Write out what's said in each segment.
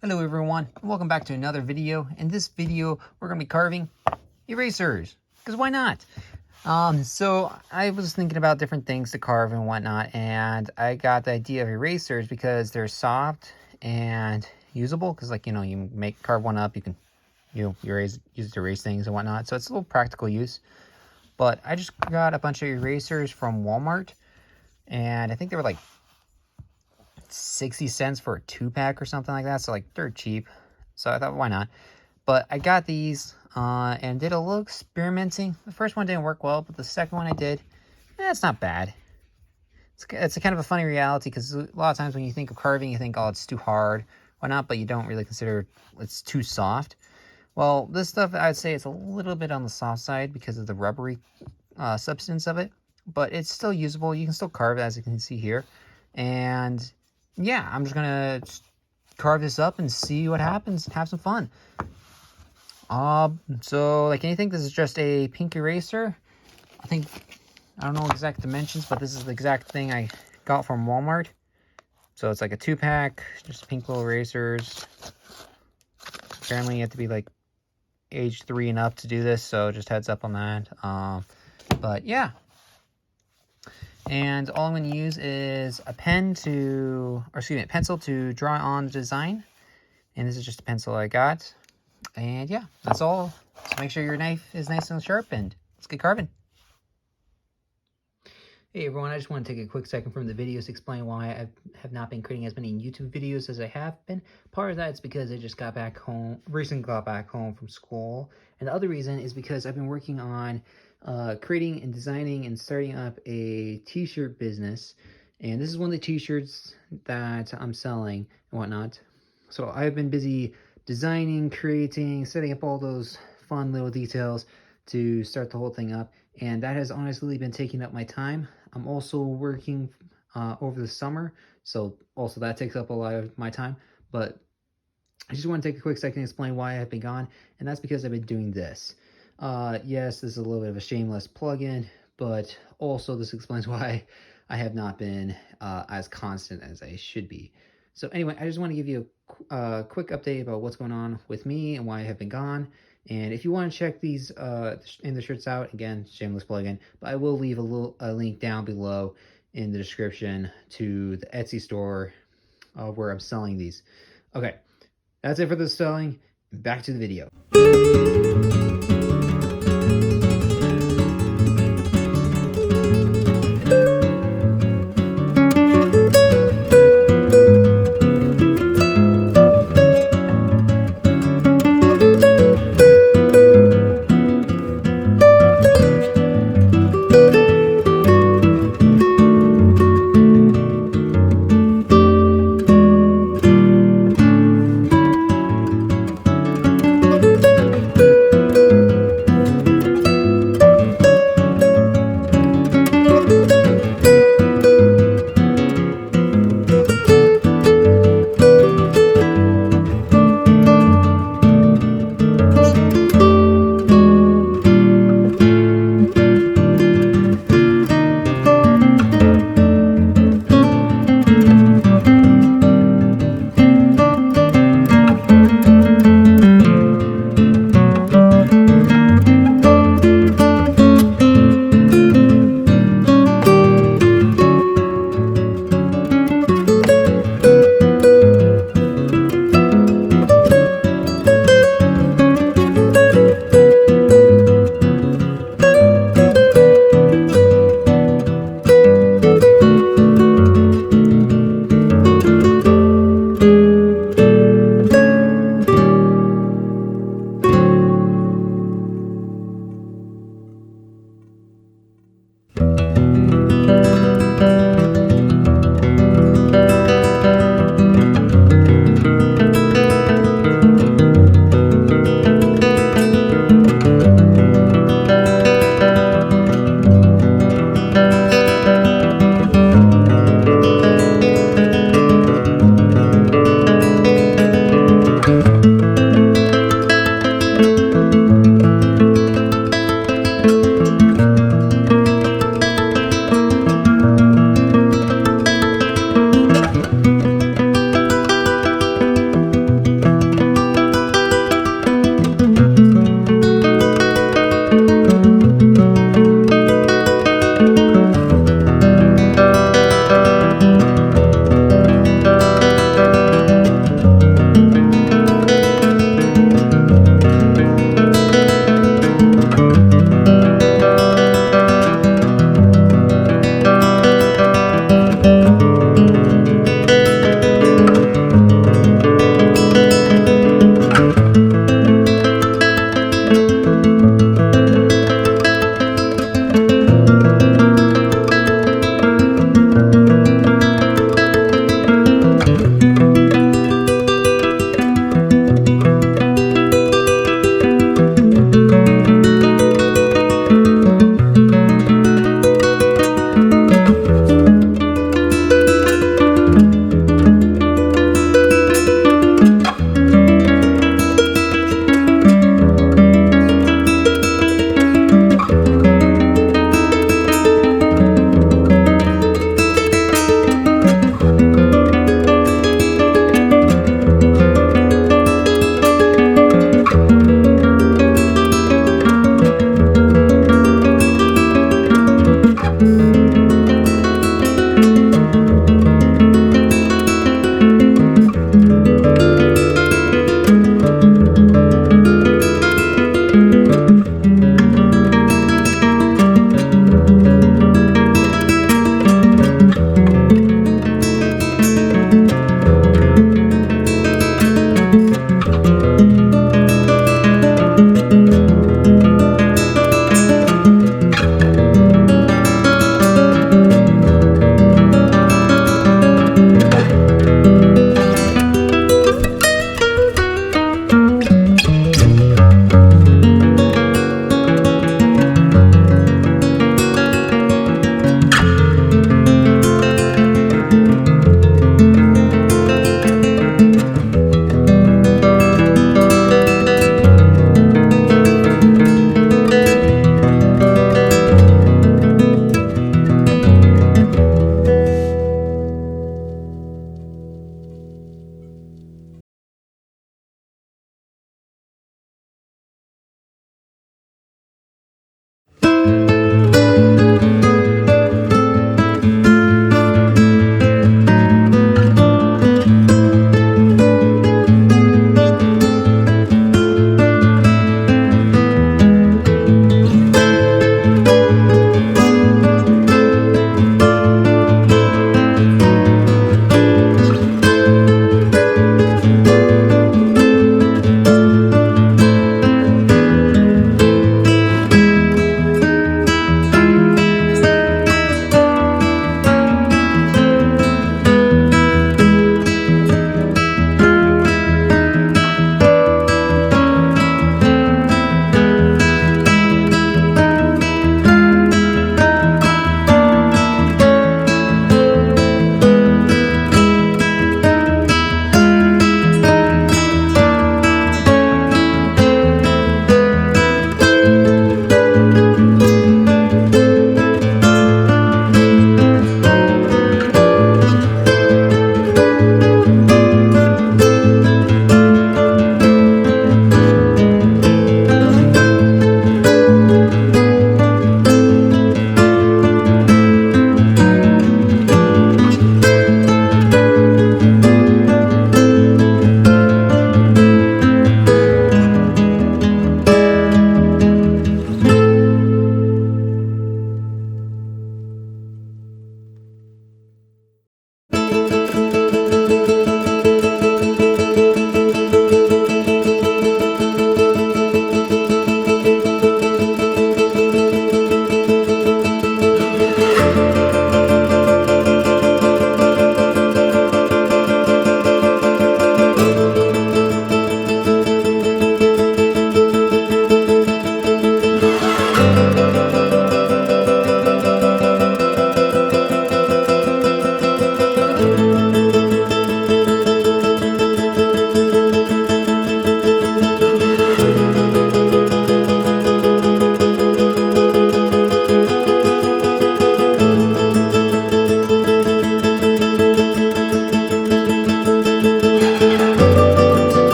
Hello everyone, welcome back to another video. In this video, we're going to be carving erasers, because why not? So I was thinking about different things to carve and whatnot, and I got the idea of erasers because they're soft and usable, because you carve one up, you can use it to erase things and whatnot, so it's a little practical use. But I just got a bunch of erasers from Walmart, and I think they were like 60 cents for a 2-pack or something like that, so like they're cheap, so I thought why not. But I got these and did a little experimenting. The first one didn't work well, but the second one I did, it's not bad. It's a kind of a funny reality, because a lot of times when you think of carving, you think, oh, it's too hard, whatnot, but you don't really consider it's too soft. Well, this stuff, I'd say it's a little bit on the soft side because of the rubbery substance of it, but it's still usable. You can still carve it, as you can see here. And yeah, I'm just gonna carve this up and see what happens. Have some fun. So like anything, this is just a pink eraser. I don't know exact dimensions, but this is the exact thing I got from Walmart. So it's like a 2-pack, just pink little erasers. Apparently you have to be like age 3 and up to do this, so just heads up on that. But yeah. And all I'm going to use is a pencil to draw on the design. And this is just a pencil I got. And yeah, that's all. So make sure your knife is nice and sharp, and let's get carving. Hey everyone, I just want to take a quick second from the videos to explain why I have not been creating as many YouTube videos as I have been. Part of that is because I just recently got back home from school. And the other reason is because I've been working on creating and designing and starting up a t-shirt business. And this is one of the t-shirts that I'm selling and whatnot. So I've been busy designing, creating, setting up all those fun little details to start the whole thing up. And that has honestly been taking up my time. I'm also working over the summer, so also that takes up a lot of my time. But I just want to take a quick second to explain why I've been gone, and that's because I've been doing this. Yes, this is a little bit of a shameless plug-in, but also this explains why I have not been as constant as I should be. So anyway, I just want to give you a quick update about what's going on with me and why I have been gone. And if you want to check these in the shirts out, again, shameless plug-in, but I will leave a link down below in the description to the Etsy store where I'm selling these. Okay, that's it for the selling. Back to the video.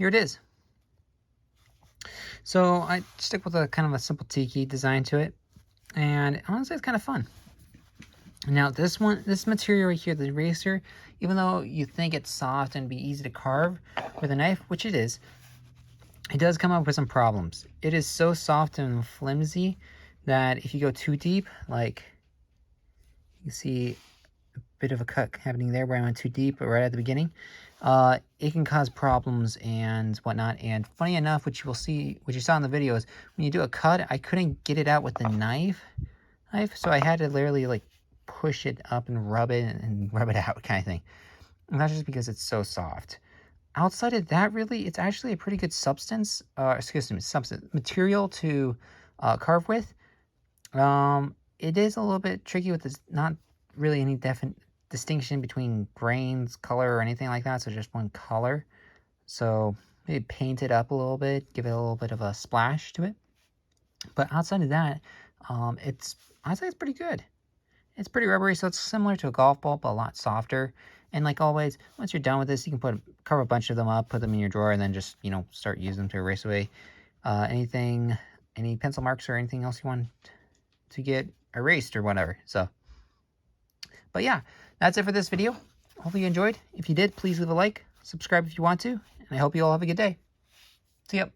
here it is. So I stick with a kind of a simple tiki design to it, and honestly, it's kind of fun. Now this material right here, the eraser, even though you think it's soft and be easy to carve with a knife, which it is, it does come up with some problems. It is so soft and flimsy that if you go too deep, like you see a bit of a cut happening there where I went too deep right at the beginning, it can cause problems and whatnot. And funny enough, what you saw in the video is when you do a cut, I couldn't get it out with the knife, so I had to literally like push it up and rub it and rub it out kind of thing. And that's just because it's so soft. Outside of that, really, it's actually a pretty good substance, material to carve with. It is a little bit tricky with this, not really any definite distinction between grains, color, or anything like that, so just one color. So maybe paint it up a little bit, give it a little bit of a splash to it. But outside of that, I'd say it's pretty good. It's pretty rubbery, so it's similar to a golf ball, but a lot softer. And like always, once you're done with this, you can carve a bunch of them up, put them in your drawer, and then just, start using them to erase away any pencil marks or anything else you want to get erased or whatever. So, but yeah, that's it for this video. Hopefully you enjoyed. If you did, please leave a like, subscribe if you want to, and I hope you all have a good day. See ya.